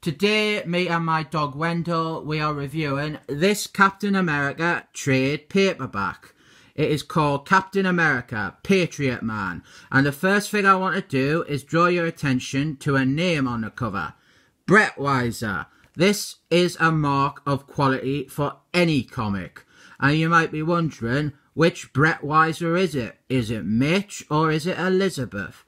Today, me and my dog Wendell, we are reviewing this Captain America trade paperback. It is called Captain America, Patriot Man. And the first thing I want to do is draw your attention to a name on the cover. Breitweiser. This is a mark of quality for any comic. And you might be wondering, which Breitweiser is it? Is it Mitch or is it Elizabeth?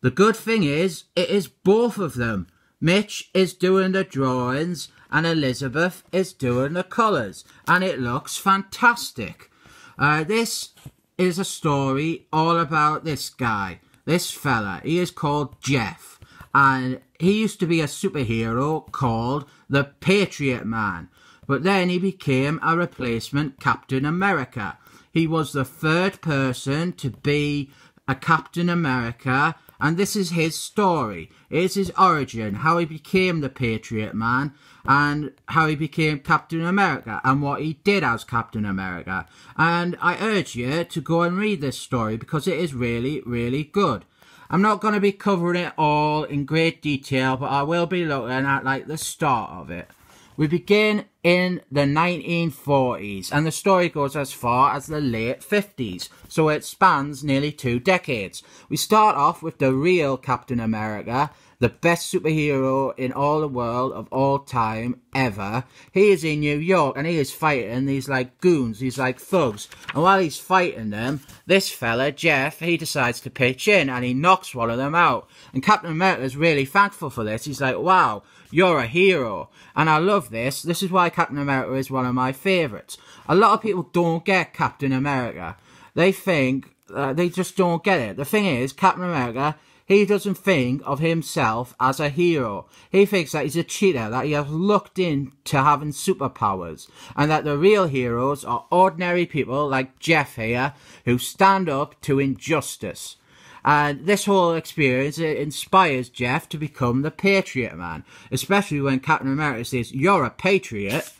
The good thing is, it is both of them. Mitch is doing the drawings and Elizabeth is doing the colours. And it looks fantastic. This is a story all about this guy, this fella. He is called Jeff. And he used to be a superhero called the Patriot Man. But then he became a replacement Captain America. He was the third person to be a Captain America. And this is his story. It's his origin, how he became the Patriot Man, and how he became Captain America, and what he did as Captain America. And I urge you to go and read this story, because it is really, really good. I'm not going to be covering it all in great detail, but I will be looking at, like, the start of it. We begin in the 1940s, and the story goes as far as the late 50s, so it spans nearly 2 decades. We start off with the real Captain America, the best superhero in all the world of all time ever. He is in New York, and he is fighting these, like, goons, these, like, thugs. And while he's fighting them, this fella, Jeff, he decides to pitch in, and he knocks one of them out. And Captain America is really thankful for this. He's like, wow, you're a hero. And I love this. This is why Captain America is one of my favourites. A lot of people don't get Captain America. They think, they just don't get it. The thing is, Captain America, he doesn't think of himself as a hero. He thinks that he's a cheater, that he has lucked into having superpowers, and that the real heroes are ordinary people like Jeff here, who stand up to injustice. And this whole experience, it inspires Jeff to become the Patriot Man, especially when Captain America says, "You're a patriot."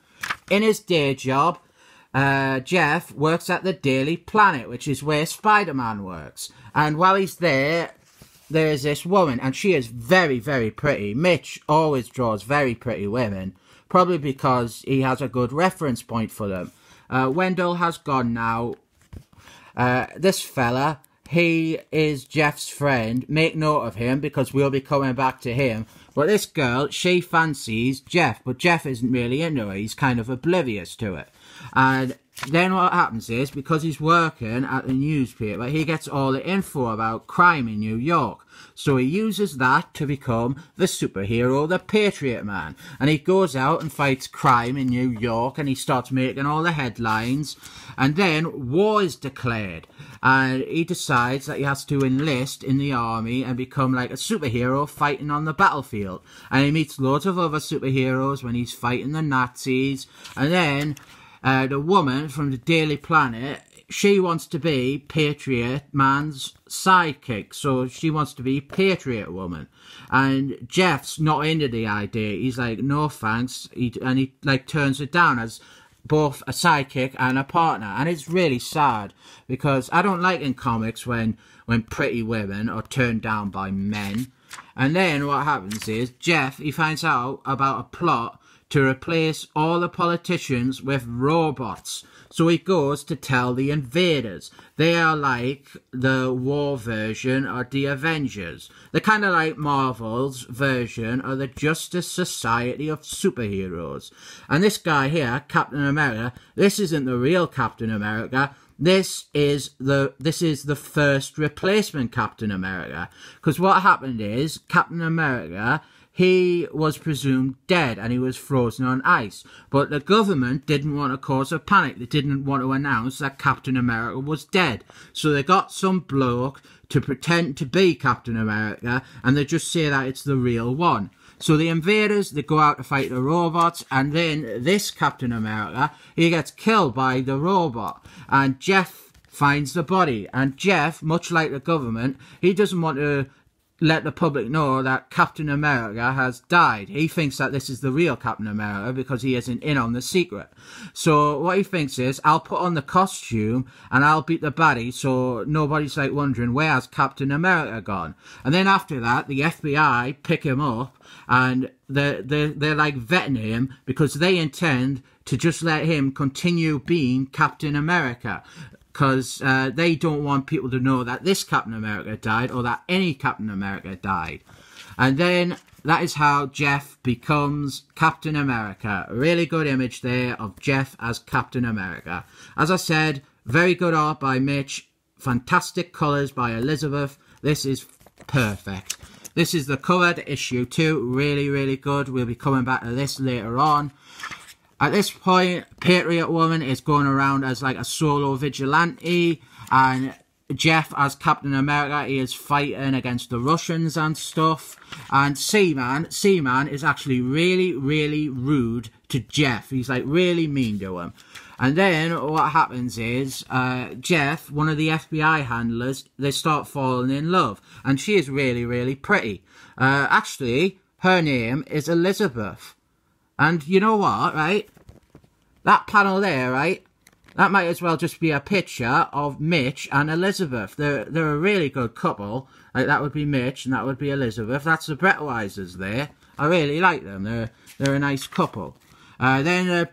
In his day job, Jeff works at the Daily Planet, which is where Spider-Man works. And while he's there, there's this woman, and she is very, very pretty. Mitch always draws very pretty women, probably because he has a good reference point for them. Wendell has gone now. This fella, he is Jeff's friend. Make note of him, because we'll be coming back to him. But this girl, she fancies Jeff, but Jeff isn't really into her. He's kind of oblivious to it. And then what happens is, because he's working at the newspaper, he gets all the info about crime in New York. So he uses that to become the superhero, the Patriot Man. And he goes out and fights crime in New York, and he starts making all the headlines. And then war is declared. And he decides that he has to enlist in the army and become like a superhero fighting on the battlefield. And he meets loads of other superheroes when he's fighting the Nazis. And then the woman from the Daily Planet, she wants to be Patriot Man's sidekick. So she wants to be Patriot Woman. And Jeff's not into the idea. He's like, no thanks. And he like turns it down as both a sidekick and a partner. And it's really sad, because I don't like in comics when pretty women are turned down by men. And then what happens is, Jeff, he finds out about a plot to replace all the politicians with robots. So he goes to tell the invaders. They are like the war version of the Avengers. They're kind of like Marvel's version of the Justice Society of superheroes. And this guy here, Captain America, this isn't the real Captain America. This is the first replacement Captain America. Because what happened is, Captain America, he was presumed dead and he was frozen on ice. But the government didn't want to cause a panic. They didn't want to announce that Captain America was dead. So they got some bloke to pretend to be Captain America, and they just say that it's the real one. So the invaders, they go out to fight the robots, and then this Captain America, he gets killed by the robot. And Jeff finds the body. And Jeff, much like the government, he doesn't want to let the public know that Captain America has died. He thinks that this is the real Captain America because he isn't in on the secret. So what he thinks is, I'll put on the costume and I'll beat the baddie so nobody's like wondering where's Captain America gone. And then after that, the FBI pick him up and they're like vetting him because they intend to just let him continue being Captain America. Because they don't want people to know that this Captain America died or that any Captain America died. And then that is how Jeff becomes Captain America. A really good image there of Jeff as Captain America. As I said, very good art by Mitch. Fantastic colours by Elizabeth. This is perfect. This is the cover to issue 2. Really, really good. We'll be coming back to this later on. At this point, Patriot Woman is going around as like a solo vigilante, and Jeff as Captain America, he is fighting against the Russians and stuff. And Seaman is actually really, really rude to Jeff. He's like really mean to him. And then what happens is, Jeff, one of the FBI handlers, they start falling in love. And she is really, really pretty. Actually, her name is Elizabeth. And you know what, right? That panel there, right? That might as well just be a picture of Mitch and Elizabeth. They're a really good couple. Like, that would be Mitch and that would be Elizabeth. That's the Breitweisers there. I really like them. They're a nice couple. Then the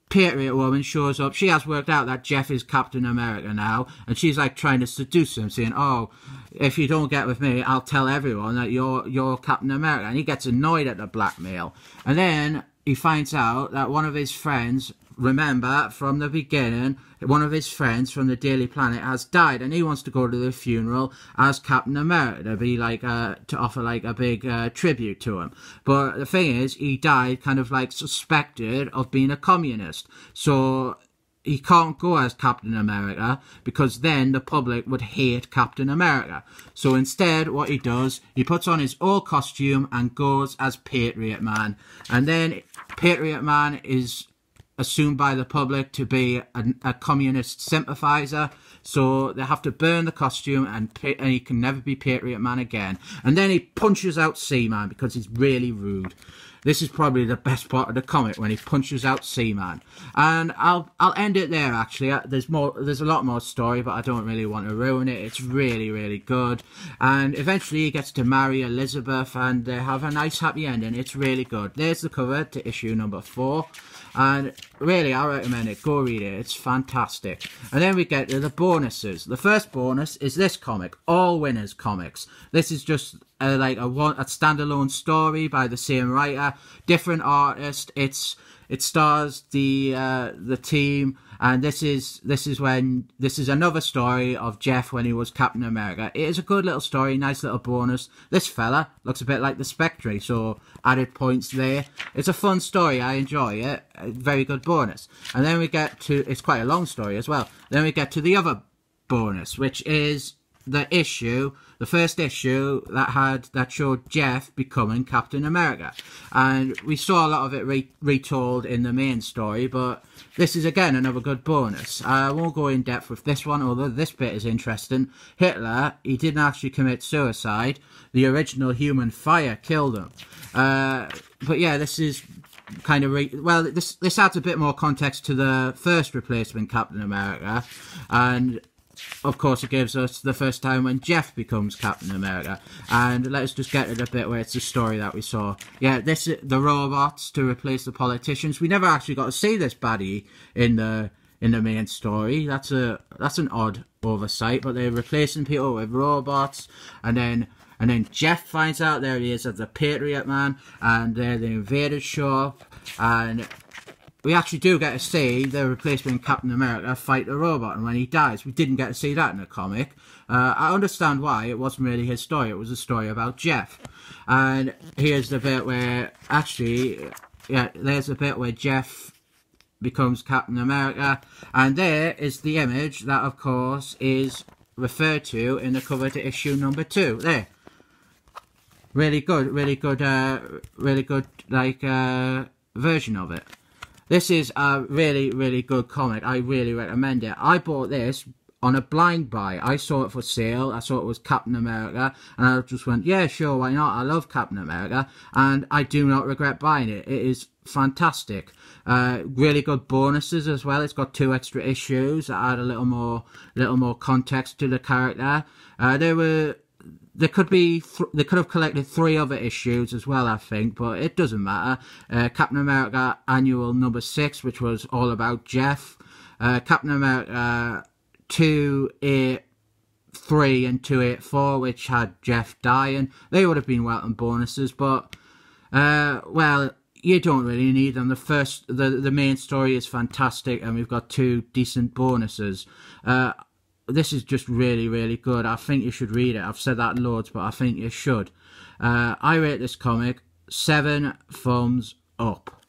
Patriot Woman shows up. She has worked out that Jeff is Captain America now. And she's like trying to seduce him, saying, oh, if you don't get with me, I'll tell everyone that you're Captain America. And he gets annoyed at the blackmail. And then he finds out that one of his friends, remember from the beginning, one of his friends from the Daily Planet has died, and he wants to go to the funeral as Captain America to be like to offer like a big tribute to him. But the thing is, he died kind of like suspected of being a communist, so he can't go as Captain America because then the public would hate Captain America. So instead, what he does, he puts on his old costume and goes as Patriot Man. And then Patriot Man is assumed by the public to be a communist sympathizer. So they have to burn the costume and he can never be Patriot Man again. And then he punches out Seaman because he's really rude. This is probably the best part of the comic, when he punches out Seaman. And I'll end it there, actually. There's a lot more story, but I don't really want to ruin it. It's really, really good. And eventually he gets to marry Elizabeth, and they have a nice happy ending. It's really good. There's the cover to issue number 4. And really, I recommend it. Go read it. It's fantastic. And then we get to the bonuses. The first bonus is this comic, All Winners Comics. This is just like a standalone story by the same writer, different artist. It stars the team, and this is another story of Jeff when he was Captain America. It is a good little story, nice little bonus. This fella looks a bit like the Spectre, so added points there. It's a fun story, I enjoy it. A very good bonus. And then we get to, it's quite a long story as well. Then we get to the other bonus, which is the first issue that showed Jeff becoming Captain America. And we saw a lot of it retold in the main story, but this is again another good bonus. I won't go in depth with this one, although this bit is interesting. Hitler, he didn't actually commit suicide. The original human fire killed him. But yeah, this is kind of this adds a bit more context to the first replacement Captain America, and of course it gives us the first time when Jeff becomes Captain America. And let's just get to the bit where it's the story that we saw. Yeah, this is the robots to replace the politicians. We never actually got to see this baddie in the main story. That's an odd oversight, but they're replacing people with robots. And then Jeff finds out there he is as the Patriot Man, and the invaders show up, and we actually do get to see the replacement Captain America fight the robot, and when he dies, we didn't get to see that in the comic. I understand why. It wasn't really his story. It was a story about Jeff. And here's the bit where, actually, yeah, there's the bit where Jeff becomes Captain America. And there is the image that, of course, is referred to in the cover to issue number 2. There. Really good, like, version of it. This is a really, really good comic. I really recommend it. I bought this on a blind buy. I saw it for sale. I saw it was Captain America, and I just went, yeah, sure, why not? I love Captain America, and I do not regret buying it. It is fantastic. Really good bonuses as well. It's got 2 extra issues that add a little more context to the character. They could have collected 3 other issues as well, I think, but it doesn't matter. Captain America Annual number 6, which was all about Jeff. Captain America 283 and 284, which had Jeff dying. They would have been welcome bonuses, but well, you don't really need them. The main story is fantastic, and we've got 2 decent bonuses. This is just really, really good. I think you should read it. I've said that loads, but I think you should. I rate this comic 7 thumbs up.